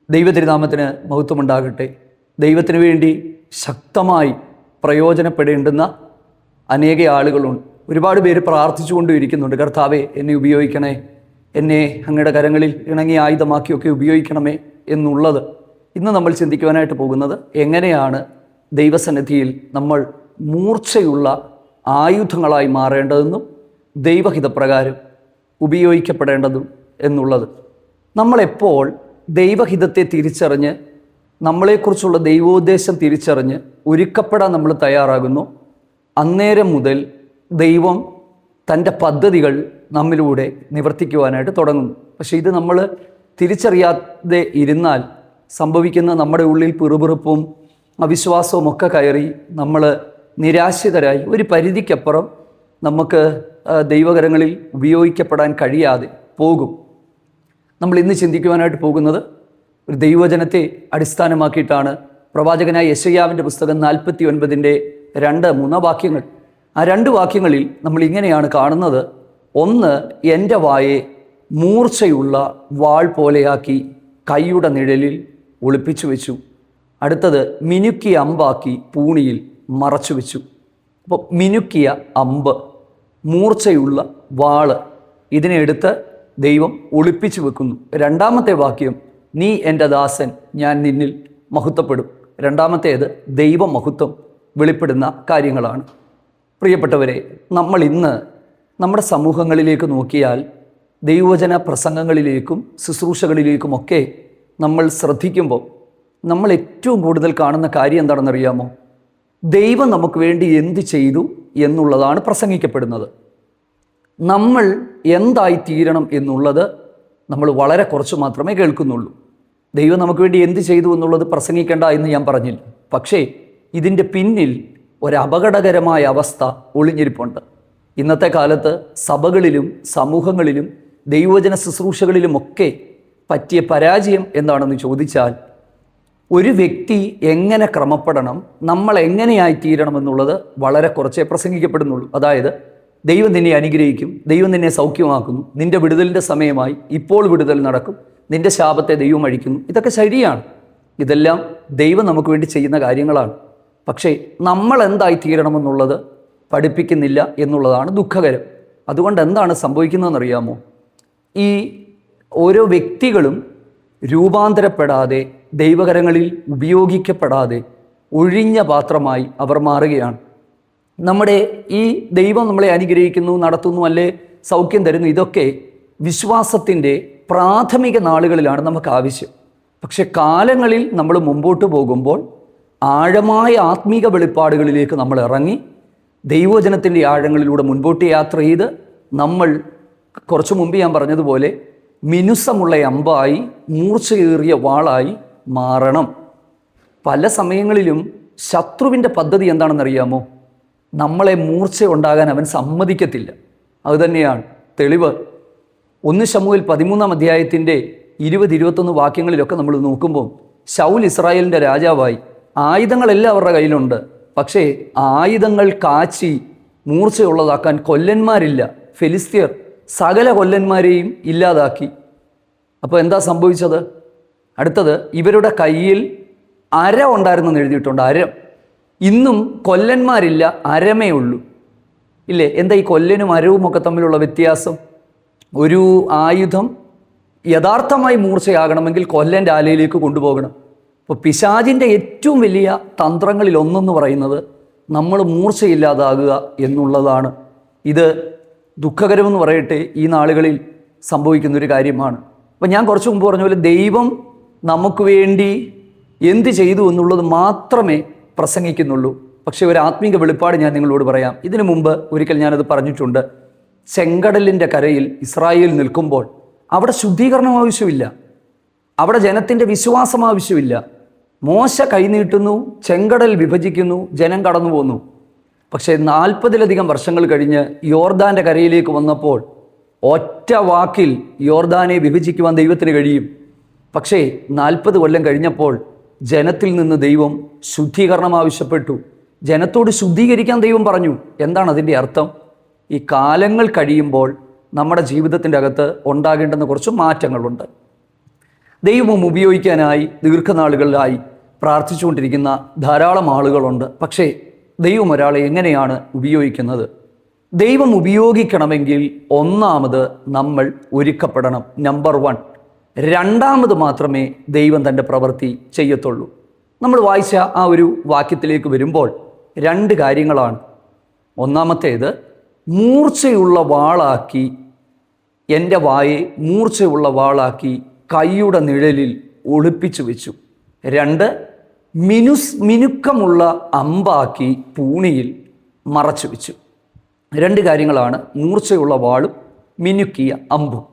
ദൈവതിരുനാമത്തിന് മഹത്വമുണ്ടാകട്ടെ. ദൈവത്തിന് വേണ്ടി ശക്തമായി പ്രയോജനപ്പെടേണ്ടുന്ന അനേക ആളുകളുണ്ട്. ഒരുപാട് പേര് പ്രാർത്ഥിച്ചുകൊണ്ടും ഇരിക്കുന്നുണ്ട്. കർത്താവേ, എന്നെ ഉപയോഗിക്കണേ, എന്നെ അങ്ങയുടെ കരങ്ങളിൽ ഇണങ്ങിയ ആയുധമാക്കിയൊക്കെ ഉപയോഗിക്കണമേ എന്നുള്ളത്. ഇന്ന് നമ്മൾ ചിന്തിക്കുവാനായിട്ട് പോകുന്നത് എങ്ങനെയാണ് ദൈവസന്നിധിയിൽ നമ്മൾ മൂർച്ചയുള്ള ആയുധങ്ങളായി മാറേണ്ടതെന്നും ദൈവഹിതപ്രകാരം ഉപയോഗിക്കപ്പെടേണ്ടതും എന്നുള്ളത്. നമ്മളെപ്പോൾ ദൈവഹിതത്തെ തിരിച്ചറിഞ്ഞ് നമ്മളെക്കുറിച്ചുള്ള ദൈവോദ്ദേശം തിരിച്ചറിഞ്ഞ് ഒരുക്കപ്പെടാൻ നമ്മൾ തയ്യാറാകുന്നു, അന്നേരം മുതൽ ദൈവം തൻ്റെ പദ്ധതികൾ നമ്മിലൂടെ നിവർത്തിക്കുവാനായിട്ട് തുടങ്ങുന്നു. പക്ഷേ ഇത് നമ്മൾ തിരിച്ചറിയാതെ ഇരുന്നാൽ സംഭവിക്കുന്ന നമ്മുടെ ഉള്ളിൽ പിറുപിറുപ്പും അവിശ്വാസവും ഒക്കെ കയറി നമ്മൾ നിരാശിതരായി ഒരു പരിധിക്കപ്പുറം നമുക്ക് ദൈവകരങ്ങളിൽ ഉപയോഗിക്കപ്പെടാൻ കഴിയാതെ പോകും. നമ്മൾ ഇന്ന് ചിന്തിക്കുവാനായിട്ട് പോകുന്നത് ഒരു ദൈവവചനത്തെ അടിസ്ഥാനമാക്കിയിട്ടാണ്. പ്രവാചകനായ യെശയ്യാവിൻ്റെ പുസ്തകം 49:2-3 വാക്യങ്ങൾ. ആ 2 വാക്യങ്ങളിൽ നമ്മൾ ഇങ്ങനെയാണ് കാണുന്നത്. ഒന്ന്, എൻ്റെ വായെ മൂർച്ചയുള്ള വാൾ പോലെയാക്കി കൈയുടെ നിഴലിൽ ഒളിപ്പിച്ചു വെച്ചു. അടുത്തത്, മിനുക്കിയ അമ്പാക്കി പൂണിയിൽ മറച്ചു വെച്ചു. അപ്പോൾ മിനുക്കിയ അമ്പ്, മൂർച്ചയുള്ള വാള്, ഇതിനെ എടുത്ത് ദൈവം ഒളിപ്പിച്ചു വെക്കുന്നു. രണ്ടാമത്തെ വാക്യം, നീ എൻ്റെ ദാസൻ, ഞാൻ നിന്നിൽ മഹത്വപ്പെടും. രണ്ടാമത്തേത് ദൈവമഹത്വം വെളിപ്പെടുന്ന കാര്യങ്ങളാണ്. പ്രിയപ്പെട്ടവരെ, നമ്മൾ ഇന്ന് നമ്മുടെ സമൂഹങ്ങളിലേക്ക് നോക്കിയാൽ ദൈവവചന പ്രസംഗങ്ങളിലേക്കും ശുശ്രൂഷകളിലേക്കുമൊക്കെ നമ്മൾ ശ്രദ്ധിക്കുമ്പോൾ നമ്മൾ ഏറ്റവും കൂടുതൽ കാണുന്ന കാര്യം എന്താണെന്നറിയാമോ? ദൈവം നമുക്ക് വേണ്ടി എന്ത് ചെയ്തു എന്നുള്ളതാണ് പ്രസംഗിക്കപ്പെടുന്നത്. നമ്മൾ എന്തായി തീരണം എന്നുള്ളത് നമ്മൾ വളരെ കുറച്ച് മാത്രമേ കേൾക്കുന്നുള്ളൂ. ദൈവം നമുക്ക് വേണ്ടി എന്ത് ചെയ്തു എന്നുള്ളത് പ്രസംഗിക്കേണ്ട എന്ന് ഞാൻ പറഞ്ഞില്ല. പക്ഷേ ഇതിൻ്റെ പിന്നിൽ ഒരപകടകരമായ അവസ്ഥ ഒളിഞ്ഞിരിപ്പുണ്ട്. ഇന്നത്തെ കാലത്ത് സഭകളിലും സമൂഹങ്ങളിലും ദൈവവചന ശുശ്രൂഷകളിലുമൊക്കെ പറ്റിയ പരാജയം എന്താണെന്ന് ചോദിച്ചാൽ, ഒരു വ്യക്തി എങ്ങനെ ക്രമപ്പെടണം, നമ്മൾ എങ്ങനെയായിത്തീരണം എന്നുള്ളത് വളരെ കുറച്ചേ പ്രസംഗിക്കപ്പെടുന്നുള്ളൂ. അതായത് ദൈവം നിന്നെ അനുഗ്രഹിക്കും, ദൈവം നിന്നെ സൗഖ്യമാക്കുന്നു, നിൻ്റെ വിടുതലിൻ്റെ സമയമായി, ഇപ്പോൾ വിടുതൽ നടക്കും, നിൻ്റെ ശാപത്തെ ദൈവം അഴിക്കുന്നു. ഇതൊക്കെ ശരിയാണ്. ഇതെല്ലാം ദൈവം നമുക്ക് വേണ്ടി ചെയ്യുന്ന കാര്യങ്ങളാണ്. പക്ഷേ നമ്മൾ എന്തായിത്തീരണമെന്നുള്ളത് പഠിപ്പിക്കുന്നില്ല എന്നുള്ളതാണ് ദുഃഖകരം. അതുകൊണ്ട് എന്താണ് സംഭവിക്കുന്നതെന്നറിയാമോ? ഈ ഓരോ വ്യക്തികളും രൂപാന്തരപ്പെടാതെ, ദൈവകരങ്ങളിൽ ഉപയോഗിക്കപ്പെടാതെ ഒഴിഞ്ഞ പാത്രമായി അവർ മാറുകയാണ്. നമ്മുടെ ഈ ദൈവം നമ്മളെ അനുഗ്രഹിക്കുന്നു, നടത്തുന്നു, അല്ലേ സൗഖ്യം തരുന്നു, ഇതൊക്കെ വിശ്വാസത്തിൻ്റെ പ്രാഥമിക നാളുകളിലാണ് നമുക്ക് ആവശ്യം. പക്ഷെ കാലങ്ങളിൽ നമ്മൾ മുമ്പോട്ട് പോകുമ്പോൾ ആഴമായ ആത്മീക വെളിപ്പാടുകളിലേക്ക് നമ്മൾ ഇറങ്ങി ദൈവവചനത്തിൻ്റെ ആഴങ്ങളിലൂടെ മുൻപോട്ട് യാത്ര ചെയ്ത് നമ്മൾ കുറച്ചു മുമ്പ് ഞാൻ പറഞ്ഞതുപോലെ മിനുസമുള്ള അമ്പായി, മൂർച്ചയേറിയ വാളായി മാറണം. പല സമയങ്ങളിലും ശത്രുവിൻ്റെ പദ്ധതി എന്താണെന്നറിയാമോ? നമ്മളെ മൂർച്ച ഉണ്ടാകാൻ അവൻ സമ്മതിക്കത്തില്ല. അതുതന്നെയാണ് തെളിവ്. 1 ശമൂവേൽ 13-21 വാക്യങ്ങളിലൊക്കെ നമ്മൾ നോക്കുമ്പോൾ, ശൗൽ ഇസ്രായേലിൻ്റെ രാജാവായി, ആയുധങ്ങളെല്ലാം അവരുടെ കയ്യിലുണ്ട്. പക്ഷേ ആയുധങ്ങൾ കാച്ചി മൂർച്ചയുള്ളതാക്കാൻ കൊല്ലന്മാരില്ല. ഫെലിസ്ത്യർ സകല കൊല്ലന്മാരെയും ഇല്ലാതാക്കി. അപ്പോൾ എന്താ സംഭവിച്ചത്? അടുത്തത്, ഇവരുടെ കയ്യിൽ അര ഉണ്ടായിരുന്നെന്ന് എഴുതിയിട്ടുണ്ട്. അരം. ഇന്നും കൊല്ലന്മാരില്ല, അരമേ ഉള്ളൂ. ഇല്ലേ? എന്താ ഈ കൊല്ലനും അരവും ഒക്കെ തമ്മിലുള്ള വ്യത്യാസം? ഒരു ആയുധം യഥാർത്ഥമായി മൂർച്ചയാകണമെങ്കിൽ കൊല്ലൻ്റെ ആലയിലേക്ക് കൊണ്ടുപോകണം. അപ്പോൾ പിശാചിൻ്റെ ഏറ്റവും വലിയ തന്ത്രങ്ങളിൽ ഒന്നെന്ന് പറയുന്നത് നമ്മൾ മൂർച്ചയില്ലാതാകുക എന്നുള്ളതാണ്. ഇത് ദുഃഖകരമെന്ന് പറയട്ടെ, ഈ നാളുകളിൽ സംഭവിക്കുന്നൊരു കാര്യമാണ്. അപ്പം ഞാൻ കുറച്ച് മുമ്പ് പറഞ്ഞ പോലെ ദൈവം നമുക്ക് വേണ്ടി എന്ത് ചെയ്തു എന്നുള്ളത് മാത്രമേ പ്രസംഗിക്കുന്നുള്ളൂ. പക്ഷേ ഒരു ആത്മീക വെളിപ്പാട് ഞാൻ നിങ്ങളോട് പറയാം. ഇതിനു മുമ്പ് ഒരിക്കൽ ഞാനത് പറഞ്ഞിട്ടുണ്ട്. ചെങ്കടലിൻ്റെ കരയിൽ ഇസ്രായേൽ നിൽക്കുമ്പോൾ അവിടെ ശുദ്ധീകരണം ആവശ്യമില്ല, അവിടെ ജനത്തിൻ്റെ വിശ്വാസം ആവശ്യമില്ല. മോശ കൈനീട്ടുന്നു, ചെങ്കടൽ വിഭജിക്കുന്നു, ജനം കടന്നു പോന്നു. പക്ഷേ 40-ലധികം വർഷങ്ങൾ കഴിഞ്ഞ് യോർദാൻ്റെ കരയിലേക്ക് വന്നപ്പോൾ ഒറ്റ വാക്കിൽ യോർദാനെ വിഭജിക്കുവാൻ ദൈവത്തിന് കഴിയും. പക്ഷേ 40 കൊല്ലം കഴിഞ്ഞപ്പോൾ ജനത്തിൽ നിന്ന് ദൈവം ശുദ്ധീകരണം ആവശ്യപ്പെട്ടു. ജനത്തോട് ശുദ്ധീകരിക്കാൻ ദൈവം പറഞ്ഞു. എന്താണ് അതിൻ്റെ അർത്ഥം? ഈ കാലങ്ങൾ കഴിയുമ്പോൾ നമ്മുടെ ജീവിതത്തിൻ്റെ അകത്ത് ഉണ്ടാകേണ്ടുന്ന കുറച്ച് മാറ്റങ്ങളുണ്ട്. ദൈവം ഉപയോഗിക്കാനായി ദീർഘനാളുകളിലായി പ്രാർത്ഥിച്ചുകൊണ്ടിരിക്കുന്ന ധാരാളം ആളുകളുണ്ട്. പക്ഷേ ദൈവം ഒരാളെ എങ്ങനെയാണ് ഉപയോഗിക്കുന്നത്? ദൈവം ഉപയോഗിക്കണമെങ്കിൽ ഒന്നാമത് നമ്മൾ ഒരുക്കപ്പെടണം, നമ്പർ 1. രണ്ടാമത് മാത്രമേ ദൈവം തൻ്റെ പ്രവൃത്തി ചെയ്യത്തുള്ളൂ. നമ്മൾ വായിച്ച ആ ഒരു വാക്യത്തിലേക്ക് വരുമ്പോൾ 2 കാര്യങ്ങളാണ്. ഒന്നാമത്തേത്, മൂർച്ചയുള്ള വാളാക്കി, എൻ്റെ വായെ മൂർച്ചയുള്ള വാളാക്കി കൈയുടെ നിഴലിൽ ഒളിപ്പിച്ചു വെച്ചു. 2, മിനുക്കമുള്ള അമ്പാക്കി പൂണിയിൽ മറച്ചു വെച്ചു. 2 കാര്യങ്ങളാണ്, മൂർച്ചയുള്ള വാളും മിനുക്കിയ അമ്പും.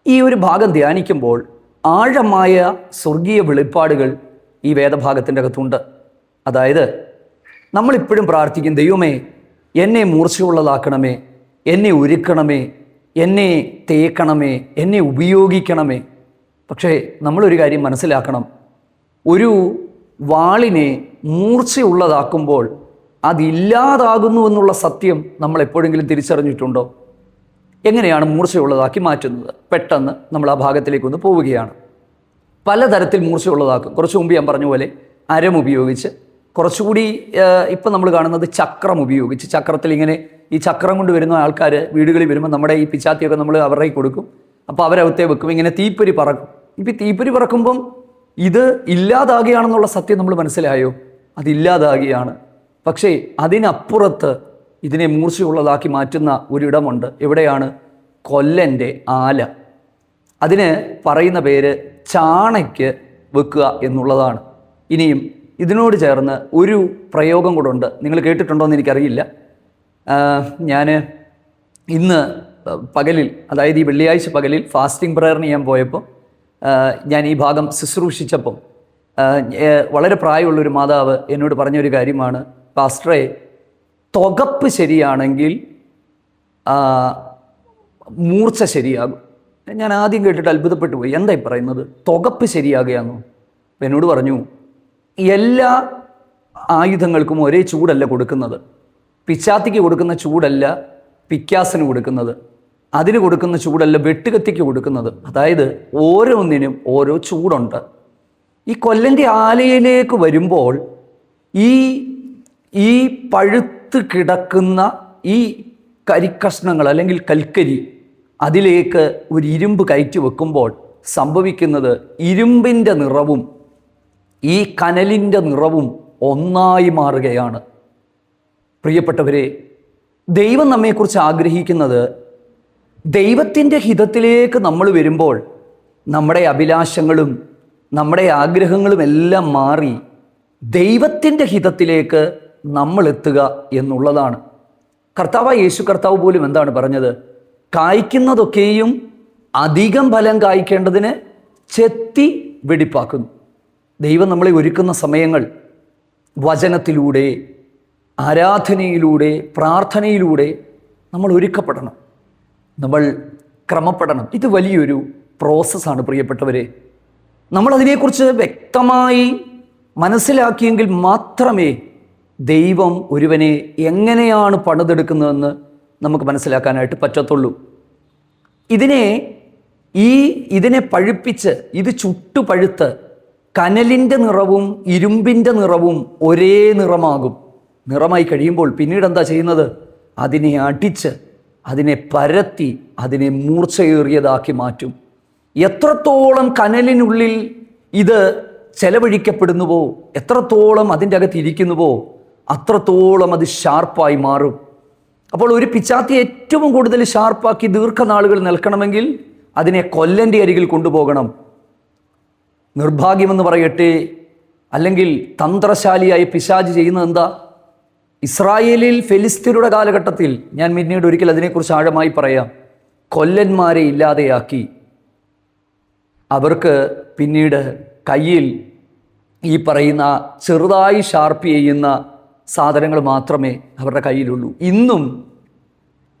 ഈ ഒരു ഭാഗം ധ്യാനിക്കുമ്പോൾ ആഴമായ സ്വർഗീയ വെളിപ്പാടുകൾ ഈ വേദഭാഗത്തിൻ്റെ അകത്തുണ്ട്. അതായത് നമ്മളിപ്പോഴും പ്രാർത്ഥിക്കും, ദൈവമേ എന്നെ മൂർച്ചയുള്ളതാക്കണമേ, എന്നെ ഒരുക്കണമേ, എന്നെ തേക്കണമേ, എന്നെ ഉപയോഗിക്കണമേ. പക്ഷേ നമ്മളൊരു കാര്യം മനസ്സിലാക്കണം, ഒരു വാളിനെ മൂർച്ചയുള്ളതാക്കുമ്പോൾ അതില്ലാതാകുന്നു എന്നുള്ള സത്യം നമ്മൾ എപ്പോഴെങ്കിലും തിരിച്ചറിഞ്ഞിട്ടുണ്ടോ? എങ്ങനെയാണ് മൂർച്ചയുള്ളതാക്കി മാറ്റുന്നത്? പെട്ടെന്ന് നമ്മൾ ആ ഭാഗത്തിലേക്കൊന്ന് പോവുകയാണ്. പലതരത്തിൽ മൂർച്ചയുള്ളതാക്കും. കുറച്ച് മുമ്പ് ഞാൻ പറഞ്ഞ പോലെ അരം ഉപയോഗിച്ച്, കുറച്ചുകൂടി ഇപ്പം നമ്മൾ കാണുന്നത് ചക്രം ഉപയോഗിച്ച്. ചക്രത്തിൽ ഇങ്ങനെ ഈ ചക്രം കൊണ്ട് വരുന്ന ആൾക്കാർ വീടുകളിൽ വരുമ്പോൾ നമ്മുടെ ഈ പിച്ചാത്തിയൊക്കെ നമ്മൾ അവരുടെ കൊടുക്കും. അപ്പോൾ അവരകത്തെ വെക്കും, ഇങ്ങനെ തീപ്പൊരി പറക്കും. ഇപ്പം തീപ്പൊരി പറക്കുമ്പം ഇത് ഇല്ലാതാകുകയാണെന്നുള്ള സത്യം നമ്മൾ മനസ്സിലായോ? അതില്ലാതാകുകയാണ്. പക്ഷേ അതിനപ്പുറത്ത് ഇതിനെ മൂർച്ചയുള്ളതാക്കി മാറ്റുന്ന ഒരിടമുണ്ട്. എവിടെയാണ്? കൊല്ലൻ്റെ ആല. അതിന് പറയുന്ന പേര് ചാണയ്ക്ക് വെക്കുക എന്നുള്ളതാണ്. ഇനിയും ഇതിനോട് ചേർന്ന് ഒരു പ്രയോഗം കൂടെ ഉണ്ട്. നിങ്ങൾ കേട്ടിട്ടുണ്ടോ എന്ന് എനിക്കറിയില്ല. ഞാൻ ഇന്ന് പകലിൽ, അതായത് ഈ വെള്ളിയാഴ്ച പകലിൽ ഫാസ്റ്റിംഗ് പ്രയറിന് ഞാൻ പോയപ്പോൾ ഞാൻ ഈ ഭാഗം ശുശ്രൂഷിച്ചപ്പം വളരെ പ്രായമുള്ളൊരു മാതാവ് എന്നോട് പറഞ്ഞൊരു കാര്യമാണ്, പാസ്റ്ററെ, തുകപ്പ് ശരിയാണെങ്കിൽ മൂർച്ച ശരിയാകും. ഞാൻ ആദ്യം കേട്ടിട്ട് അത്ഭുതപ്പെട്ടു പോയി. എന്തായി പറയുന്നത്? തുകപ്പ് ശരിയാകുകയാണോ? എന്നോട് പറഞ്ഞു, എല്ലാ ആയുധങ്ങൾക്കും ഒരേ ചൂടല്ല കൊടുക്കുന്നത്. പിച്ചാത്തിക്ക് കൊടുക്കുന്ന ചൂടല്ല പിക്കാസിന് കൊടുക്കുന്നത്, അതിന് കൊടുക്കുന്ന ചൂടല്ല വെട്ടുകത്തിക്ക് കൊടുക്കുന്നത്. അതായത് ഓരോന്നിനും ഓരോ ചൂടുണ്ട്. ഈ കൊല്ലൻ്റെ ആലയിലേക്ക് വരുമ്പോൾ ഈ പഴുത്ത് കിടക്കുന്ന ഈ കരിക്കഷ്ണങ്ങൾ അല്ലെങ്കിൽ കൽക്കരി, അതിലേക്ക് ഒരു ഇരുമ്പ് കയറ്റി വെക്കുമ്പോൾ സംഭവിക്കുന്നത് ഇരുമ്പിൻ്റെ നിറവും ഈ കനലിൻ്റെ നിറവും ഒന്നായി മാറുകയാണ്. പ്രിയപ്പെട്ടവരെ, ദൈവം നമ്മെക്കുറിച്ച് ആഗ്രഹിക്കുന്നത്, ദൈവത്തിൻ്റെ ഹിതത്തിലേക്ക് നമ്മൾ വരുമ്പോൾ നമ്മുടെ അഭിലാഷങ്ങളും നമ്മുടെ ആഗ്രഹങ്ങളും എല്ലാം മാറി ദൈവത്തിൻ്റെ ഹിതത്തിലേക്ക് നമ്മൾ എത്തുക എന്നുള്ളതാണ്. കർത്താവായ യേശു കർത്താവ് പോലും എന്താണ് പറഞ്ഞത്? കായ്ക്കുന്നതൊക്കെയും അധികം ഫലം കായ്ക്കേണ്ടതിന് ചെത്തി വെടിപ്പാക്കുന്നു. ദൈവം നമ്മളെ ഒരുക്കുന്ന സമയങ്ങൾ വചനത്തിലൂടെ, ആരാധനയിലൂടെ, പ്രാർത്ഥനയിലൂടെ നമ്മൾ ഒരുക്കപ്പെടണം, നമ്മൾ ക്രമപ്പെടണം. ഇത് വലിയൊരു പ്രോസസ്സാണ് പ്രിയപ്പെട്ടവരെ. നമ്മളതിനെക്കുറിച്ച് വ്യക്തമായി മനസ്സിലാക്കിയെങ്കിൽ മാത്രമേ ദൈവം ഒരുവനെ എങ്ങനെയാണ് പണിതെടുക്കുന്നതെന്ന് നമുക്ക് മനസ്സിലാക്കാനായിട്ട് പറ്റത്തുള്ളൂ. ഇതിനെ പഴുപ്പിച്ച്, ഇത് ചുട്ടുപഴുത്ത് കനലിൻ്റെ നിറവും ഇരുമ്പിൻ്റെ നിറവും ഒരേ നിറമാകും. നിറമായി കഴിയുമ്പോൾ പിന്നീട് എന്താ ചെയ്യുന്നത്? അതിനെ അടിച്ച്, അതിനെ പരത്തി, അതിനെ മൂർച്ചയേറിയതാക്കി മാറ്റും. എത്രത്തോളം കനലിനുള്ളിൽ ഇത് ചെലവഴിക്കപ്പെടുന്നുവോ, എത്രത്തോളം അതിൻ്റെ അകത്ത് ഇരിക്കുന്നുവോ, അത്രത്തോളം അത് ഷാർപ്പായി മാറും. അപ്പോൾ ഒരു പിച്ചാത്തി ഏറ്റവും കൂടുതൽ ഷാർപ്പാക്കി ദീർഘനാളുകൾ നിൽക്കണമെങ്കിൽ അതിനെ കൊല്ലൻ്റെ അരികിൽ കൊണ്ടുപോകണം. നിർഭാഗ്യമെന്ന് പറയട്ടെ, അല്ലെങ്കിൽ തന്ത്രശാലിയായ പിശാച് ചെയ്യുന്നത് എന്താ? ഇസ്രായേലിൽ ഫെലിസ്ത്യരുടെ കാലഘട്ടത്തിൽ, ഞാൻ പിന്നീട് ഒരിക്കൽ അതിനെക്കുറിച്ച് ആഴമായി പറയാം, കൊല്ലന്മാരെ ഇല്ലാതെയാക്കി. അവർക്ക് പിന്നീട് കയ്യിൽ ഈ പറയുന്ന ചെറുതായി ഷാർപ്പ് ചെയ്യുന്ന സാധനങ്ങൾ മാത്രമേ അവരുടെ കയ്യിലുള്ളൂ. ഇന്നും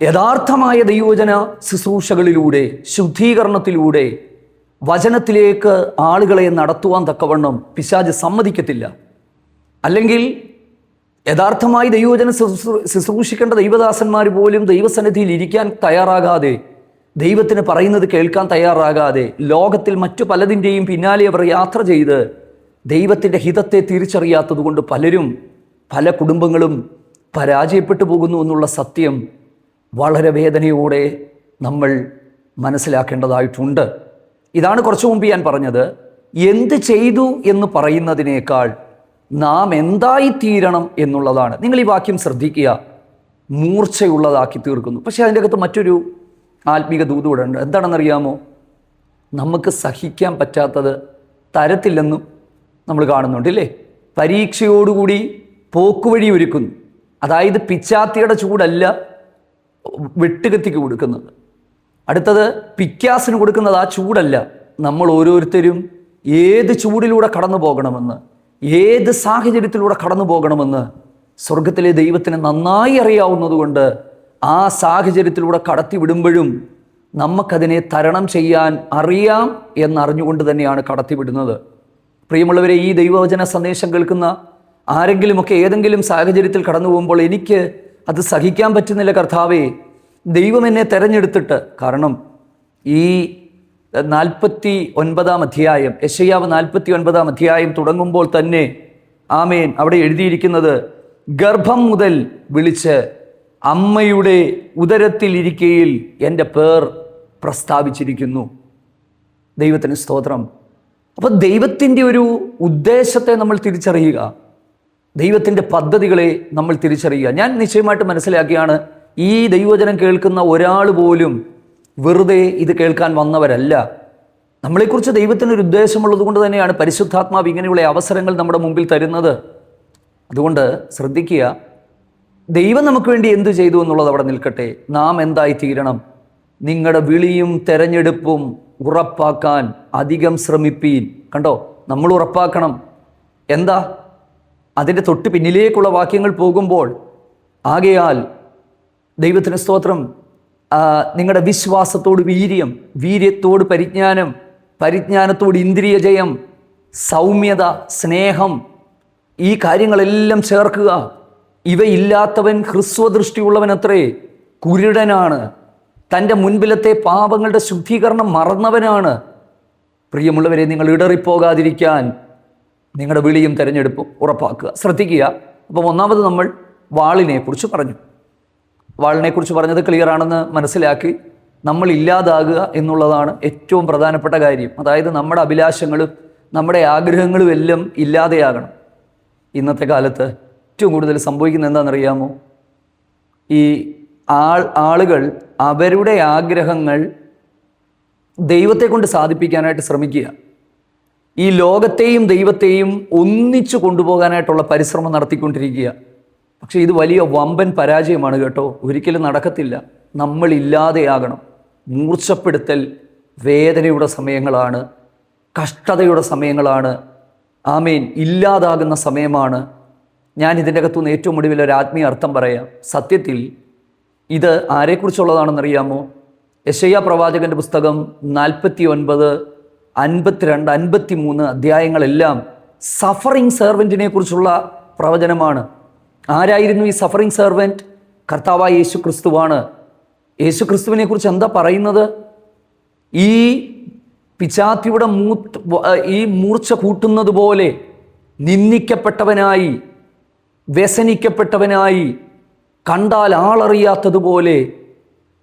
യഥാർത്ഥമായ ദൈവവചന ശുശ്രൂഷകളിലൂടെ, ശുദ്ധീകരണത്തിലൂടെ വചനത്തിലേക്ക് ആളുകളെ നടത്തുവാൻ തക്കവണ്ണം പിശാച് സമ്മതിക്കത്തില്ല. അല്ലെങ്കിൽ യഥാർത്ഥമായി ദൈവവചനം ശുശ്രൂഷിക്കേണ്ട ദൈവദാസന്മാർ പോലും ദൈവസന്നിധിയിൽ ഇരിക്കാൻ തയ്യാറാകാതെ ദൈവത്തിന് പറയുന്നത് കേൾക്കാൻ തയ്യാറാകാതെ ലോകത്തിൽ മറ്റു പലതിൻ്റെയും പിന്നാലെ അവർ യാത്ര ചെയ്ത് ദൈവത്തിൻ്റെ ഹിതത്തെ തിരിച്ചറിയാത്തത് കൊണ്ട് പല കുടുംബങ്ങളും പരാജയപ്പെട്ടു പോകുന്നു എന്നുള്ള സത്യം വളരെ വേദനയോടെ നമ്മൾ മനസ്സിലാക്കേണ്ടതായിട്ടുണ്ട്. ഇതാണ് കുറച്ചു മുമ്പ് ഞാൻ പറഞ്ഞത്, എന്ത് ചെയ്തു എന്ന് പറയുന്നതിനേക്കാൾ നാം എന്തായിത്തീരണം എന്നുള്ളതാണ്. നിങ്ങൾ ഈ വാക്യം ശ്രദ്ധിക്കുക, മൂർച്ചയുള്ളതാക്കി തീർക്കുന്നു. പക്ഷേ അതിൻ്റെ അകത്ത് മറ്റൊരു ആത്മീക ദൂത് കൂടെ ഉണ്ട്. എന്താണെന്നറിയാമോ? നമുക്ക് സഹിക്കാൻ പറ്റാത്തത് തരത്തില്ലെന്നും നമ്മൾ കാണുന്നുണ്ട് ഇല്ലേ? പരീക്ഷയോടുകൂടി പോക്കുവഴി ഒരുക്കുന്നു. അതായത് പിച്ചാത്തിയുടെ ചൂടല്ല വെട്ടുകത്തിക്ക് കൊടുക്കുന്നത്. അടുത്തത് പിക്കാസിന് കൊടുക്കുന്നത് ആ ചൂടല്ല. നമ്മൾ ഓരോരുത്തരും ഏത് ചൂടിലൂടെ കടന്നു പോകണമെന്ന്, ഏത് സാഹചര്യത്തിലൂടെ കടന്നു പോകണമെന്ന് സ്വർഗത്തിലെ ദൈവത്തിന് നന്നായി അറിയാവുന്നതുകൊണ്ട് ആ സാഹചര്യത്തിലൂടെ കടത്തി വിടുമ്പോഴും നമുക്കതിനെ തരണം ചെയ്യാൻ അറിയാം എന്നറിഞ്ഞുകൊണ്ട് തന്നെയാണ് കടത്തിവിടുന്നത്. പ്രിയമുള്ളവരെ, ഈ ദൈവവചന സന്ദേശം കേൾക്കുന്ന ആരെങ്കിലുമൊക്കെ ഏതെങ്കിലും സാഹചര്യത്തിൽ കടന്നു പോകുമ്പോൾ എനിക്ക് അത് സഹിക്കാൻ പറ്റുന്നില്ല കർത്താവേ, ദൈവം എന്നെ തെരഞ്ഞെടുത്തിട്ട്, കാരണം ഈ 49 അധ്യായം, യെശയ്യാവ് 49 അധ്യായം തുടങ്ങുമ്പോൾ തന്നെ ആമേൻ അവിടെ എഴുതിയിരിക്കുന്നത്, ഗർഭം മുതൽ വിളിച്ച് അമ്മയുടെ ഉദരത്തിലിരിക്കയിൽ എൻ്റെ പേർ പ്രസ്താവിച്ചിരിക്കുന്നു. ദൈവത്തിന് സ്തോത്രം. അപ്പോൾ ദൈവത്തിൻ്റെ ഒരു ഉദ്ദേശത്തെ നമ്മൾ തിരിച്ചറിയുക, ദൈവത്തിൻ്റെ പദ്ധതികളെ നമ്മൾ തിരിച്ചറിയുക. ഞാൻ നിശ്ചയമായിട്ട് മനസ്സിലാക്കിയാണ്, ഈ ദൈവവചനം കേൾക്കുന്ന ഒരാൾ പോലും വെറുതെ ഇത് കേൾക്കാൻ വന്നവരല്ല. നമ്മളെക്കുറിച്ച് ദൈവത്തിനൊരു ഉദ്ദേശമുള്ളത് കൊണ്ട് തന്നെയാണ് പരിശുദ്ധാത്മാവ് ഇങ്ങനെയുള്ള അവസരങ്ങൾ നമ്മുടെ മുമ്പിൽ തരുന്നത്. അതുകൊണ്ട് ശ്രദ്ധിക്കുക, ദൈവം നമുക്ക് വേണ്ടി എന്തു ചെയ്തു എന്നുള്ളത് അവിടെ നിൽക്കട്ടെ. നാം എന്തായി തീരണം? നിങ്ങളുടെ വിളിയും തെരഞ്ഞെടുപ്പും ഉറപ്പാക്കാൻ അധികം ശ്രമിപ്പീൻ. കണ്ടോ, നമ്മൾ ഉറപ്പാക്കണം. എന്താ? അതിൻ്റെ തൊട്ട് പിന്നിലേക്കുള്ള വാക്യങ്ങൾ പോകുമ്പോൾ, ആകയാൽ ദൈവത്തിന് സ്തോത്രം, നിങ്ങളുടെ വിശ്വാസത്തോട് വീര്യം, വീര്യത്തോട് പരിജ്ഞാനം, പരിജ്ഞാനത്തോട് ഇന്ദ്രിയ ജയം, സൗമ്യത, സ്നേഹം, ഈ കാര്യങ്ങളെല്ലാം ചേർക്കുക. ഇവയില്ലാത്തവൻ ഹ്രസ്വദൃഷ്ടിയുള്ളവനത്രേ, കുരുടനാണ്, തൻ്റെ മുൻപിലത്തെ പാപങ്ങളുടെ ശുദ്ധീകരണം മറന്നവനാണ്. പ്രിയമുള്ളവരെ, നിങ്ങൾ ഇടറിപ്പോകാതിരിക്കാൻ നിങ്ങളുടെ വിളിയും തെരഞ്ഞെടുപ്പും ഉറപ്പാക്കുക. ശ്രദ്ധിക്കുക. അപ്പം ഒന്നാമത് നമ്മൾ വാളിനെക്കുറിച്ച് പറഞ്ഞു. വാളിനെക്കുറിച്ച് പറഞ്ഞത് ക്ലിയർ ആണെന്ന് മനസ്സിലാക്കി. നമ്മൾ ഇല്ലാതാകുക എന്നുള്ളതാണ് ഏറ്റവും പ്രധാനപ്പെട്ട കാര്യം. അതായത് നമ്മുടെ അഭിലാഷങ്ങളും നമ്മുടെ ആഗ്രഹങ്ങളും എല്ലാം ഇല്ലാതെയാകണം. ഇന്നത്തെ കാലത്ത് ഏറ്റവും കൂടുതൽ സംഭവിക്കുന്നത് എന്താണെന്നറിയാമോ? ഈ ആളുകൾ അവരുടെ ആഗ്രഹങ്ങൾ ദൈവത്തെ കൊണ്ട് സാധിപ്പിക്കാനായിട്ട് ശ്രമിക്കുക. ഈ ലോകത്തെയും ദൈവത്തെയും ഒന്നിച്ചു കൊണ്ടുപോകാനായിട്ടുള്ള പരിശ്രമം നടത്തിക്കൊണ്ടിരിക്കുക. പക്ഷേ ഇത് വലിയ വമ്പൻ പരാജയമാണ് കേട്ടോ. ഒരിക്കലും നടക്കത്തില്ല. നമ്മളില്ലാതെയാകണം. മൂർച്ചപ്പെടുത്തൽ വേദനയുടെ സമയങ്ങളാണ്, കഷ്ടതയുടെ സമയങ്ങളാണ്, ആമേൻ, ഇല്ലാതാകുന്ന സമയമാണ്. ഞാൻ ഇതിൻ്റെ അകത്തുനിന്ന് ഏറ്റവും ഒടുവിൽ ഒരു ആത്മീയ അർത്ഥം പറയാം. സത്യത്തിൽ ഇത് ആരെക്കുറിച്ചുള്ളതാണെന്നറിയാമോ? യെശയ്യാ പ്രവാചകൻ്റെ പുസ്തകം 49, 52, 53 അധ്യായങ്ങളെല്ലാം സഫറിങ് സെർവൻറ്റിനെ കുറിച്ചുള്ള പ്രവചനമാണ്. ആരായിരുന്നു ഈ സഫറിങ് സെർവൻറ്റ്? കർത്താവായ യേശു ക്രിസ്തുവാണ്. യേശു ക്രിസ്തുവിനെ കുറിച്ച് എന്താ പറയുന്നത്? ഈ പിച്ചാത്തിയുടെ ഈ മൂർച്ച കൂട്ടുന്നത് പോലെ നിന്ദിക്കപ്പെട്ടവനായി, വ്യസനിക്കപ്പെട്ടവനായി, കണ്ടാൽ ആളറിയാത്തതുപോലെ,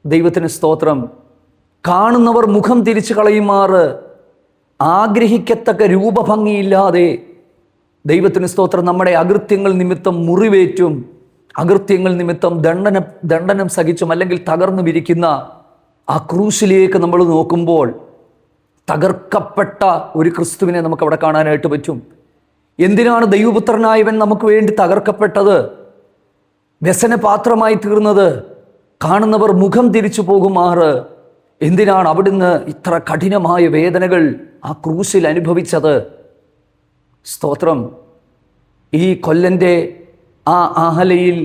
ദൈവത്തിന് സ്തോത്രം, കാണുന്നവർ മുഖം തിരിച്ചു കളയുമാറ് ആഗ്രഹിക്കത്തക്ക രൂപഭംഗിയില്ലാതെ, ദൈവത്തിന് സ്തോത്രം, നമ്മുടെ അകൃത്യങ്ങൾ നിമിത്തം മുറിവേറ്റും, അകൃത്യങ്ങൾ നിമിത്തം ദണ്ഡനം സഹിച്ചും അല്ലെങ്കിൽ തകർന്നു വിരിക്കുന്ന ആ ക്രൂശിലേക്ക് നമ്മൾ നോക്കുമ്പോൾ തകർക്കപ്പെട്ട ഒരു ക്രിസ്തുവിനെ നമുക്ക് അവിടെ കാണാനായിട്ട് പറ്റും. എന്തിനാണ് ദൈവപുത്രനായവൻ നമുക്ക് വേണ്ടി തകർക്കപ്പെട്ടത്, വ്യസനപാത്രമായി തീർന്നത്, കാണുന്നവർ മുഖം തിരിച്ചു പോകുമാറ്? എന്തിനാണ് അവിടുന്ന് ഇത്ര കഠിനമായ വേദനകൾ ആ ക്രൂശിൽ അനുഭവിച്ചത്? സ്തോത്രം. ഈ കൊല്ലൻ്റെ ആ ആഹലയിൽ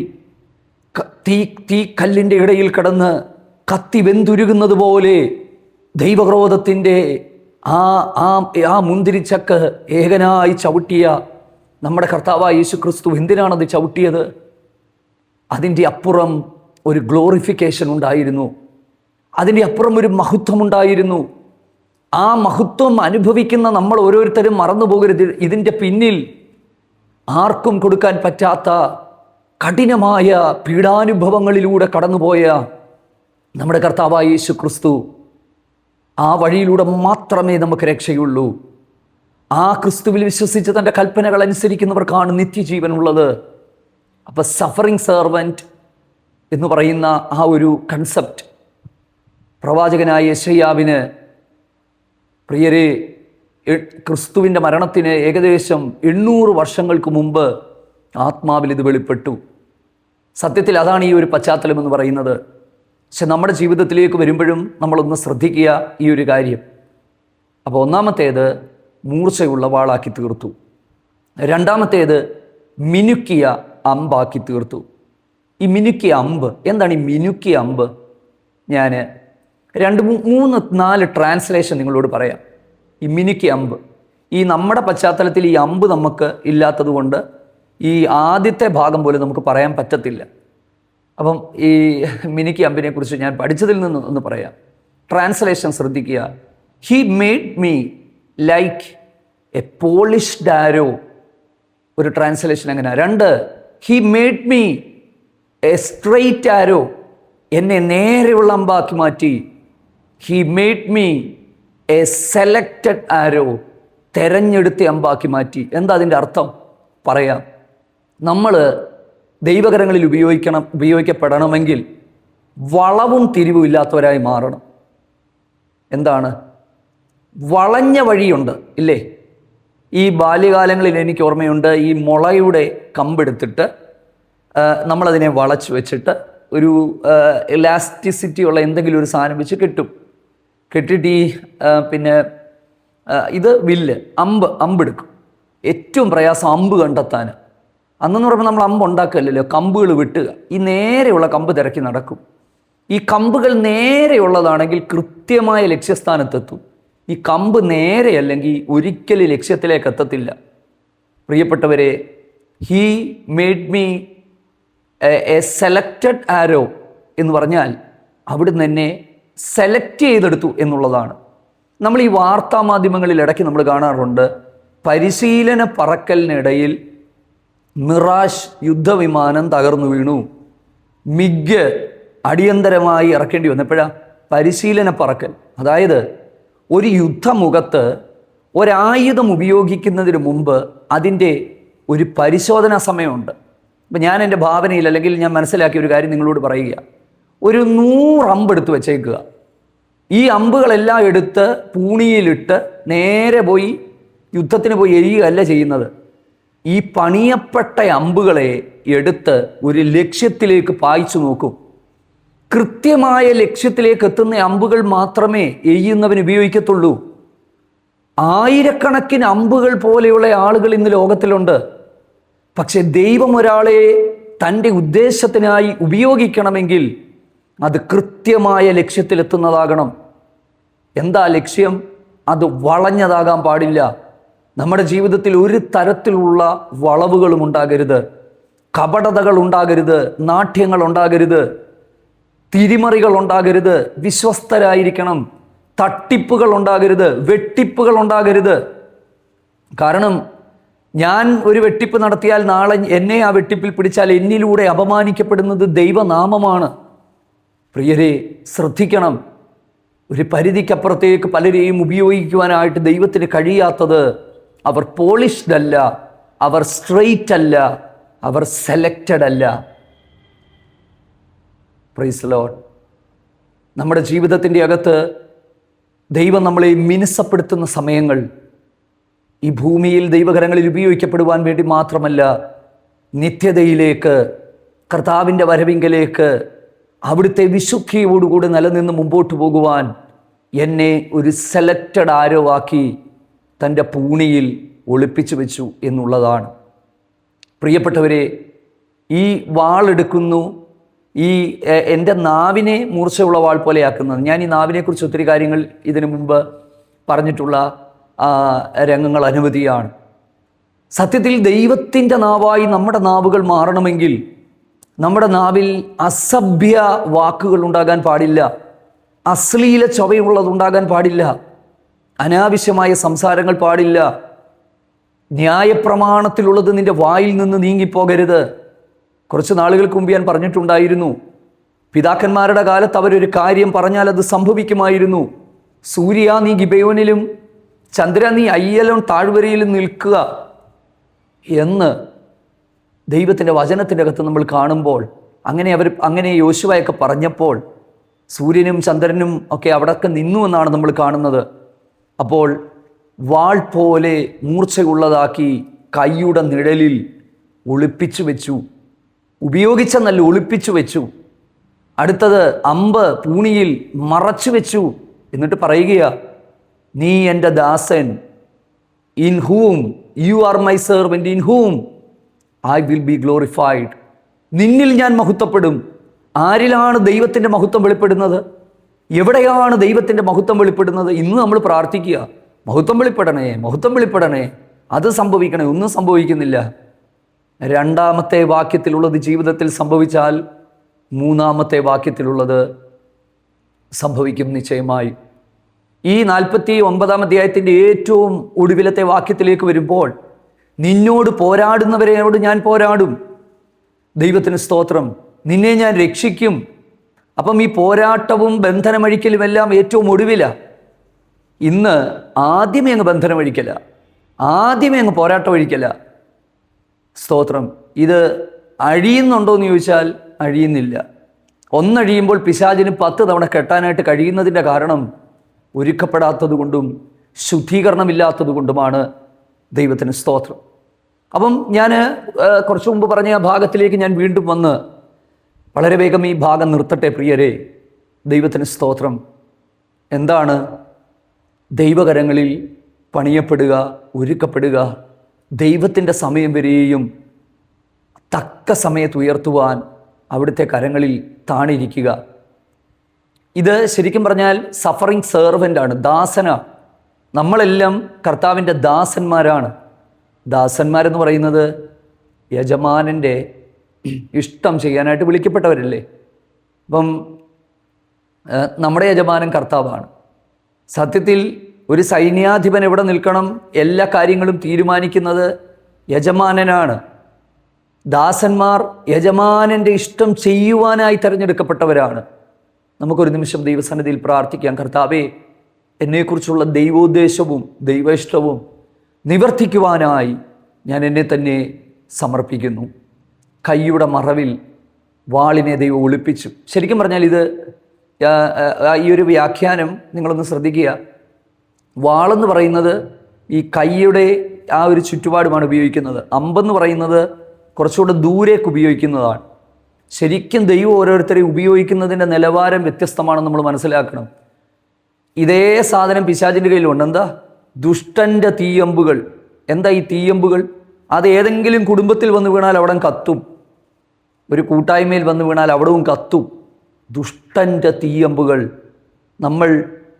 തീക്കല്ലിൻ്റെ ഇടയിൽ കിടന്ന് കത്തി വെന്തുരുകുന്നത് പോലെ ദൈവക്രോധത്തിൻ്റെ ആ മുന്തിരിച്ചക്ക് ഏകനായി ചവിട്ടിയ നമ്മുടെ കർത്താവായ യേശു ക്രിസ്തു എന്തിനാണത് ചവിട്ടിയത്? അതിൻ്റെ അപ്പുറം ഒരു ഗ്ലോറിഫിക്കേഷൻ ഉണ്ടായിരുന്നു. അതിൻ്റെ അപ്പുറം ഒരു മഹത്വമുണ്ടായിരുന്നു. ആ മഹത്വം അനുഭവിക്കുന്ന നമ്മൾ ഓരോരുത്തരും മറന്നു പോകരുത്. ഇതിൻ്റെ പിന്നിൽ ആർക്കും കൊടുക്കാൻ പറ്റാത്ത കഠിനമായ പീഡാനുഭവങ്ങളിലൂടെ കടന്നുപോയ നമ്മുടെ കർത്താവായ യേശു ക്രിസ്തു, ആ വഴിയിലൂടെ മാത്രമേ നമുക്ക് രക്ഷയുള്ളൂ. ആ ക്രിസ്തുവിൽ വിശ്വസിച്ച് തൻ്റെ കൽപ്പനകൾ അനുസരിക്കുന്നവർക്കാണ് നിത്യജീവനുള്ളത്. അപ്പം സഫറിങ് സെർവൻറ്റ് എന്ന് പറയുന്ന ആ ഒരു കൺസെപ്റ്റ് പ്രവാചകനായ യെശയ്യാവിന്, പ്രിയരെ, ക്രിസ്തുവിൻ്റെ മരണത്തിന് ഏകദേശം 800 വർഷങ്ങൾക്ക് മുമ്പ് ആത്മാവിൽ ഇത് വെളിപ്പെട്ടു. സത്യത്തിൽ അതാണ് ഈ ഒരു പശ്ചാത്തലം എന്ന് പറയുന്നത്. പക്ഷെ നമ്മുടെ ജീവിതത്തിലേക്ക് വരുമ്പോഴും നമ്മളൊന്ന് ശ്രദ്ധിക്കുക ഈ ഒരു കാര്യം. അപ്പോൾ ഒന്നാമത്തേത് മൂർച്ചയുള്ള വാളാക്കി തീർത്തു. രണ്ടാമത്തേത് മിനുക്കിയ അമ്പാക്കി തീർത്തു. ഈ മിനുക്കിയ അമ്പ് എന്താണ്? ഈ മിനുക്കിയ അമ്പ് ഞാൻ 2, 3, 4 ട്രാൻസ്ലേഷൻ നിങ്ങളോട് പറയാം. ഈ മിനുക്കിയ അമ്പ്, ഈ നമ്മുടെ പശ്ചാത്തലത്തിൽ ഈ അമ്പ് നമുക്ക് ഇല്ലാത്തത് കൊണ്ട് ഈ ആദ്യത്തെ ഭാഗം പോലും നമുക്ക് പറയാൻ പറ്റത്തില്ല. അപ്പം ഈ മിനുക്കിയ അമ്പിനെ കുറിച്ച് ഞാൻ പഠിച്ചതിൽ നിന്ന് ഒന്ന് പറയാം. ട്രാൻസ്ലേഷൻ ശ്രദ്ധിക്കുക. He made me like a polished arrow. ഒരു ട്രാൻസ്ലേഷൻ അങ്ങനെ. 2, he made me a straight arrow. എന്നെ നേരെയുള്ള അമ്പാക്കി മാറ്റി. He made me a selected arrow. തെരഞ്ഞെടുത്ത അമ്പാക്കി മാറ്റി. എന്താ അതിൻ്റെ അർത്ഥം? പറയാം. നമ്മൾ ദൈവകരങ്ങളിൽ ഉപയോഗിക്കപ്പെടണമെങ്കിൽ വളവും തിരിവും ഇല്ലാത്തവരായി മാറണം. എന്താണ്? വളഞ്ഞ വഴിയുണ്ട് ഇല്ലേ? ഈ ബാല്യകാലങ്ങളിൽ എനിക്ക് ഓർമ്മയുണ്ട്, ഈ മുളയുടെ കമ്പെടുത്തിട്ട് നമ്മളതിനെ വളച്ച് വെച്ചിട്ട് ഒരു ഇലാസ്റ്റിസിറ്റി ഉള്ള എന്തെങ്കിലും ഒരു സാധനം വെച്ച് കെട്ടിട്ട് ഈ പിന്നെ ഇത് വില്ല് അമ്പെടുക്കും. ഏറ്റവും പ്രയാസം അമ്പ് കണ്ടെത്താൻ. അന്നെന്ന് പറയുമ്പോൾ നമ്മൾ അമ്പ് ഉണ്ടാക്കുകയല്ലോ, കമ്പുകൾ വെട്ടുക. ഈ നേരെയുള്ള കമ്പ് തിരക്കി നടക്കും. ഈ കമ്പുകൾ നേരെയുള്ളതാണെങ്കിൽ കൃത്യമായ ലക്ഷ്യസ്ഥാനത്തെത്തും. ഈ കമ്പ് നേരെയല്ലെങ്കിൽ ഒരിക്കലും ലക്ഷ്യത്തിലേക്ക് എത്തത്തില്ല. പ്രിയപ്പെട്ടവരെ, he made me a selected arrow എന്ന് പറഞ്ഞാൽ അവിടുന്ന് എന്നെ സെലക്ട് ചെയ്തെടുത്തു എന്നുള്ളതാണ്. നമ്മൾ ഈ വാർത്താമാധ്യമങ്ങളിൽ ഇടയ്ക്ക് നമ്മൾ കാണാറുണ്ട്, പരിശീലന പറക്കലിനിടയിൽ മിറാഷ് യുദ്ധവിമാനം തകർന്നു വീണു, മിഗ് അടിയന്തരമായി ഇറക്കേണ്ടി വന്നപ്പോഴാണ് പരിശീലന പറക്കൽ. അതായത് ഒരു യുദ്ധമുഖത്ത് ഒരായുധം ഉപയോഗിക്കുന്നതിന് മുമ്പ് അതിൻ്റെ ഒരു പരിശോധനാ സമയമുണ്ട്. അപ്പം ഞാൻ എൻ്റെ ഭാവനയിൽ അല്ലെങ്കിൽ ഞാൻ മനസ്സിലാക്കിയ ഒരു കാര്യം നിങ്ങളോട് പറയുക. ഒരു 100 അമ്പ് എടുത്ത് വെച്ചേക്കുക. ഈ അമ്പുകളെല്ലാം എടുത്ത് പൂണിയിലിട്ട് നേരെ പോയി യുദ്ധത്തിന് പോയി എരിയുകയല്ല ചെയ്യുന്നത്. ഈ പണിയപ്പെട്ട അമ്പുകളെ എടുത്ത് ഒരു ലക്ഷ്യത്തിലേക്ക് പായിച്ചു നോക്കും. കൃത്യമായ ലക്ഷ്യത്തിലേക്ക് എത്തുന്ന അമ്പുകൾ മാത്രമേ എയ്യുന്നവന് ഉപയോഗിക്കത്തുള്ളൂ. ആയിരക്കണക്കിന് അമ്പുകൾ പോലെയുള്ള ആളുകൾ ഇന്ന് ലോകത്തിലുണ്ട്. പക്ഷെ ദൈവം ഒരാളെ തൻ്റെ ഉദ്ദേശത്തിനായി ഉപയോഗിക്കണമെങ്കിൽ അത് കൃത്യമായ ലക്ഷ്യത്തിലെത്തുന്നതാകണം. എന്താ ലക്ഷ്യം? അത് വളഞ്ഞതാകാൻ പാടില്ല. നമ്മുടെ ജീവിതത്തിൽ ഒരു തരത്തിലുള്ള വളവുകളും ഉണ്ടാകരുത്, കപടതകൾ ഉണ്ടാകരുത്, നാട്യങ്ങൾ ഉണ്ടാകരുത്, തിരിമറികൾ ഉണ്ടാകരുത്, വിശ്വസ്തരായിരിക്കണം, തട്ടിപ്പുകൾ ഉണ്ടാകരുത്, വെട്ടിപ്പുകൾ ഉണ്ടാകരുത്. കാരണം ഞാൻ ഒരു വെട്ടിപ്പ് നടത്തിയാൽ നാളെ എന്നെ ആ വെട്ടിപ്പിൽ പിടിച്ചാൽ എന്നിലൂടെ അപമാനിക്കപ്പെടുന്നത് ദൈവനാമമാണ്. പ്രിയരെ, ശ്രദ്ധിക്കണം. ഒരു പരിധിക്കപ്പുറത്തേക്ക് പലരെയും ഉപയോഗിക്കുവാനായിട്ട് ദൈവത്തിന് കഴിയാത്തത് അവർ പോളിഷ്ഡ് അല്ല, അവർ സ്ട്രെയിറ്റ് അല്ല, അവർ സെലക്റ്റഡ് അല്ല. Praise lord. നമ്മുടെ ജീവിതത്തിൻ്റെ അകത്ത് ദൈവം നമ്മളെ മിനുസപ്പെടുത്തുന്ന സമയങ്ങൾ ഈ ഭൂമിയിൽ ദൈവകരങ്ങളിൽ ഉപയോഗിക്കപ്പെടുവാൻ വേണ്ടി മാത്രമല്ല, നിത്യതയിലേക്ക്, കർത്താവിൻ്റെ വരവിങ്കലേക്ക്, അവിടുത്തെ വിശുദ്ധിയോടുകൂടി നിലനിന്ന് മുമ്പോട്ട് പോകുവാൻ എന്നെ ഒരു സെലക്റ്റഡ് ആരോ ആക്കി തൻ്റെ പൂണിയിൽ ഒളിപ്പിച്ചു വെച്ചു എന്നുള്ളതാണ്. പ്രിയപ്പെട്ടവരെ, ഈ വാളെടുക്കുന്നു, ഈ എൻ്റെ നാവിനെ മൂർച്ചയുള്ള വാൾ പോലെയാക്കുന്നത്. ഞാൻ ഈ നാവിനെക്കുറിച്ച് ഒത്തിരി കാര്യങ്ങൾ ഇതിനു മുമ്പ് പറഞ്ഞിട്ടുള്ള രംഗങ്ങൾ അനവധിയാണ്. സത്യത്തിൽ ദൈവത്തിൻ്റെ നാവായി നമ്മുടെ നാവുകൾ മാറണമെങ്കിൽ നമ്മുടെ നാവിൽ അസഭ്യ വാക്കുകൾ ഉണ്ടാകാൻ പാടില്ല. അശ്ലീല ചൊവയുള്ളതുണ്ടാകാൻ പാടില്ല. അനാവശ്യമായ സംസാരങ്ങൾ പാടില്ല. ന്യായപ്രമാണത്തിലുള്ളത് നിന്റെ വായിൽ നിന്ന് നീങ്ങിപ്പോകരുത്. കുറച്ച് നാളുകൾക്ക് മുമ്പ് ഞാൻ പറഞ്ഞിട്ടുണ്ടായിരുന്നു, പിതാക്കന്മാരുടെ കാലത്ത് അവരൊരു കാര്യം പറഞ്ഞാൽ അത് സംഭവിക്കുമായിരുന്നു. സൂര്യ, നീ ഗിബയോനിലും ചന്ദ്ര, നീ അയ്യലോൻ താഴ്വരയിലും നിൽക്കുക എന്ന് ദൈവത്തിൻ്റെ വചനത്തിൻ്റെ അകത്ത് നമ്മൾ കാണുമ്പോൾ, അങ്ങനെ യോശുവയൊക്കെ പറഞ്ഞപ്പോൾ സൂര്യനും ചന്ദ്രനും ഒക്കെ അവിടെയൊക്കെ നിന്നു എന്നാണ് നമ്മൾ കാണുന്നത്. അപ്പോൾ വാൾ പോലെ മൂർച്ചയുള്ളതാക്കി കൈയുടെ നിഴലിൽ ഒളിപ്പിച്ചു വെച്ചു. ഉപയോഗിച്ചെന്നല്ല, ഒളിപ്പിച്ചു വെച്ചു. അടുത്തത് അമ്പ് പൂണിയിൽ മറച്ചു വെച്ചു. എന്നിട്ട് പറയുക, നീ എൻ്റെ ദാസൻ, in whom you are my servant, in whom I will be glorified. നിന്നിൽ ഞാൻ മഹത്വപ്പെടും. ആരിലാണ് ദൈവത്തിൻ്റെ മഹത്വം വെളിപ്പെടുന്നത്? എവിടെയാണ് ദൈവത്തിൻ്റെ മഹത്വം വെളിപ്പെടുന്നത്? ഇന്ന് നമ്മൾ പ്രാർത്ഥിക്കുക, മഹത്വം വെളിപ്പെടണേ, മഹത്വം വെളിപ്പെടണേ, അത് സംഭവിക്കണേ. ഒന്നും സംഭവിക്കുന്നില്ല. രണ്ടാമത്തെ വാക്യത്തിലുള്ളത് ജീവിതത്തിൽ സംഭവിച്ചാൽ മൂന്നാമത്തെ വാക്യത്തിലുള്ളത് സംഭവിക്കും നിശ്ചയമായി. ഈ 49 അധ്യായത്തിൻ്റെ ഏറ്റവും ഒടുവിലത്തെ വാക്യത്തിലേക്ക് വരുമ്പോൾ, നിന്നോട് പോരാടുന്നവരെയോട് ഞാൻ പോരാടും. ദൈവത്തിന് സ്തോത്രം. നിന്നെ ഞാൻ രക്ഷിക്കും. അപ്പം ഈ പോരാട്ടവും ബന്ധനമഴിക്കലും എല്ലാം ഏറ്റവും ഒടുവിലാണ്. ഇന്ന് ആദ്യമേ അങ്ങ് ബന്ധനമഴിക്കല, ആദ്യമേ അങ്ങ് പോരാട്ടം ഒഴിക്കല. സ്തോത്രം. ഇത് അഴിയുന്നുണ്ടോ എന്ന് ചോദിച്ചാൽ അഴിയുന്നില്ല. ഒന്നഴിയുമ്പോൾ പിശാചിന് 10 തവണ കെട്ടാനായിട്ട് കഴിയുന്നതിൻ്റെ കാരണം ഒരുക്കപ്പെടാത്തത് കൊണ്ടും ശുദ്ധീകരണമില്ലാത്തത് കൊണ്ടുമാണ്. ദൈവത്തിന് സ്തോത്രം. അപ്പം ഞാൻ കുറച്ചു മുമ്പ് പറഞ്ഞ ആ ഭാഗത്തിലേക്ക് ഞാൻ വീണ്ടും വന്ന് വളരെ വേഗം ഈ ഭാഗം നിർത്തട്ടെ പ്രിയരെ. ദൈവത്തിന് സ്തോത്രം. എന്താണ് ദൈവകരങ്ങളിൽ പണിയപ്പെടുക, ഒരുക്കപ്പെടുക? ദൈവത്തിൻ്റെ സമയം വരെയും തക്ക സമയത്ത് ഉയർത്തുവാൻ അവിടുത്തെ കരങ്ങളിൽ താണിരിക്കുക. ഇത് ശരിക്കും പറഞ്ഞാൽ സഫറിങ് സെർവൻ്റാണ്, ദാസനാണ്. നമ്മളെല്ലാം കർത്താവിൻ്റെ ദാസന്മാരാണ്. ദാസന്മാരെന്ന് പറയുന്നത് യജമാനൻ്റെ ഇഷ്ടം ചെയ്യാനായിട്ട് വിളിക്കപ്പെട്ടവരല്ലേ. അപ്പം നമ്മുടെ യജമാനൻ കർത്താവാണ്. സത്യത്തിൽ ഒരു സൈന്യാധിപൻ എവിടെ നിൽക്കണം, എല്ലാ കാര്യങ്ങളും തീരുമാനിക്കുന്നത് യജമാനനാണ്. ദാസന്മാർ യജമാനൻ്റെ ഇഷ്ടം ചെയ്യുവാനായി തിരഞ്ഞെടുക്കപ്പെട്ടവരാണ്. നമുക്കൊരു നിമിഷം ദൈവസന്നിധിയിൽ പ്രാർത്ഥിക്കാം. കർത്താവേ, എന്നെക്കുറിച്ചുള്ള ദൈവോദ്ദേശവും ദൈവേഷ്ടവും നിവർത്തിക്കുവാനായി ഞാൻ എന്നെ തന്നെ സമർപ്പിക്കുന്നു. കൈയുടെ മറവിൽ വാളിനെ ദൈവം ഒളിപ്പിച്ചു. ശരിക്കും പറഞ്ഞാൽ ഇത് ഈ ഒരു വ്യാഖ്യാനം നിങ്ങളൊന്ന് ശ്രദ്ധിക്കുക. വാളെന്ന് പറയുന്നത് ഈ കൈയുടെ ആ ഒരു ചുറ്റുപാടുമാണ് ഉപയോഗിക്കുന്നത്. അമ്പെന്ന് പറയുന്നത് കുറച്ചുകൂടെ ദൂരേക്ക് ഉപയോഗിക്കുന്നതാണ്. ശരിക്കും ദൈവം ഓരോരുത്തരെയും ഉപയോഗിക്കുന്നതിൻ്റെ നിലവാരം വ്യത്യസ്തമാണെന്ന് നമ്മൾ മനസ്സിലാക്കണം. ഇതേ സാധനം പിശാചിൻ്റെ കയ്യിലുണ്ട്. എന്താ? ദുഷ്ടൻ്റെ തീയമ്പുകൾ. എന്താ ഈ തീയമ്പുകൾ? അത് ഏതെങ്കിലും കുടുംബത്തിൽ വന്ന് വീണാൽ അവിടെ കത്തും. ഒരു കൂട്ടായ്മയിൽ വന്ന് വീണാൽ അവിടവും കത്തും. ദുഷ്ടൻ്റെ തീയമ്പുകൾ. നമ്മൾ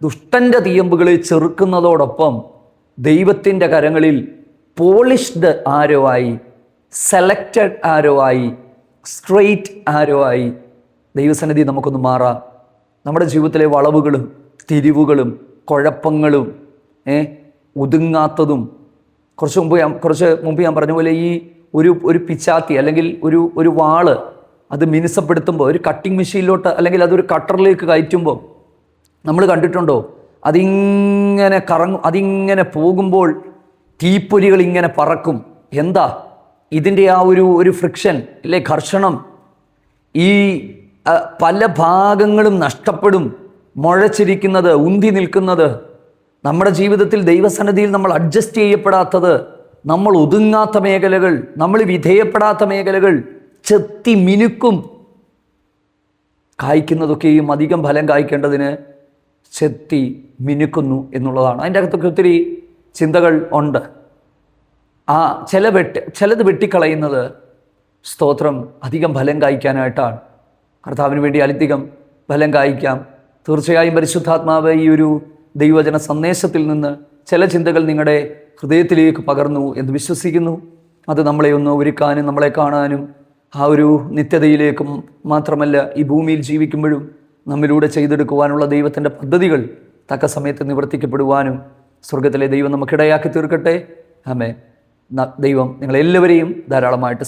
ദുഷ്ടൻ്റെ തീയമ്പുകളെ ചെറുക്കുന്നതോടൊപ്പം ദൈവത്തിൻ്റെ കരങ്ങളിൽ പോളിഷ്ഡ് ആരോ ആയി, സെലക്റ്റഡ് ആരോ ആയി, സ്ട്രെയിറ്റ് ആരോ ആയി ദൈവസന്നിധി നമുക്കൊന്ന് മാറാം. നമ്മുടെ ജീവിതത്തിലെ വളവുകളും തിരിവുകളും കുഴപ്പങ്ങളും ഒതുങ്ങാത്തതും, കുറച്ച് മുമ്പ് ഞാൻ പറഞ്ഞ പോലെ ഈ ഒരു പിച്ചാത്തി അല്ലെങ്കിൽ ഒരു വാള് അത് മിനുസപ്പെടുത്തുമ്പോൾ ഒരു കട്ടിംഗ് മെഷീനിലോട്ട് അല്ലെങ്കിൽ അതൊരു കട്ടറിലേക്ക് കയറ്റുമ്പോൾ നമ്മൾ കണ്ടിട്ടുണ്ടോ? അതിങ്ങനെ കറങ്ങും. അതിങ്ങനെ പോകുമ്പോൾ തീപ്പൊരികൾ ഇങ്ങനെ പറക്കും. എന്താ ഇതിൻ്റെ ആ ഒരു ഫ്രിക്ഷൻ അല്ലെ, ഘർഷണം. ഈ പല ഭാഗങ്ങളും നഷ്ടപ്പെടും. മുഴച്ചിരിക്കുന്നത്, ഉന്തി നിൽക്കുന്നത്, നമ്മുടെ ജീവിതത്തിൽ ദൈവസന്നിധിയിൽ നമ്മൾ അഡ്ജസ്റ്റ് ചെയ്യപ്പെടാത്തത്, നമ്മൾ ഒതുങ്ങാത്ത മേഖലകൾ, നമ്മൾ വിധേയപ്പെടാത്ത മേഖലകൾ ചെത്തി മിനുക്കും. കായ്ക്കുന്നതൊക്കെയും അധികം ഫലം കായ്ക്കേണ്ടതിന് ചെത്തി മിനുക്കുന്നു എന്നുള്ളതാണ്. അതിൻ്റെ അകത്തൊക്കെ ഒത്തിരി ചിന്തകൾ ഉണ്ട്. ചിലത് വെട്ടിക്കളയുന്നത് സ്തോത്രം അധികം ഫലം കായ്ക്കാനായിട്ടാണ്. കർത്താവിന് വേണ്ടി അധികം ഫലം കായ്ക്കാം. തീർച്ചയായും പരിശുദ്ധാത്മാവ് ഈ ഒരു ദൈവവചന സന്ദേശത്തിൽ നിന്ന് ചില ചിന്തകൾ നിങ്ങളുടെ ഹൃദയത്തിലേക്ക് പകർന്നു എന്ന് വിശ്വസിക്കുന്നു. അത് നമ്മളെ ഒന്ന് ഒരുക്കാനും നമ്മളെ കാണാനും ആ ഒരു നിത്യതയിലേക്കും മാത്രമല്ല ഈ ഭൂമിയിൽ ജീവിക്കുമ്പോഴും നമ്മിലൂടെ ചെയ്തെടുക്കുവാനുള്ള ദൈവത്തിൻ്റെ പദ്ധതികൾ തക്ക സമയത്ത് നിവർത്തിക്കപ്പെടുവാനും സ്വർഗത്തിലെ ദൈവം നമുക്കിടയാക്കി തീർക്കട്ടെ. ആമേൻ. ദൈവം നിങ്ങളെല്ലാവരെയും ധാരാളമായിട്ട്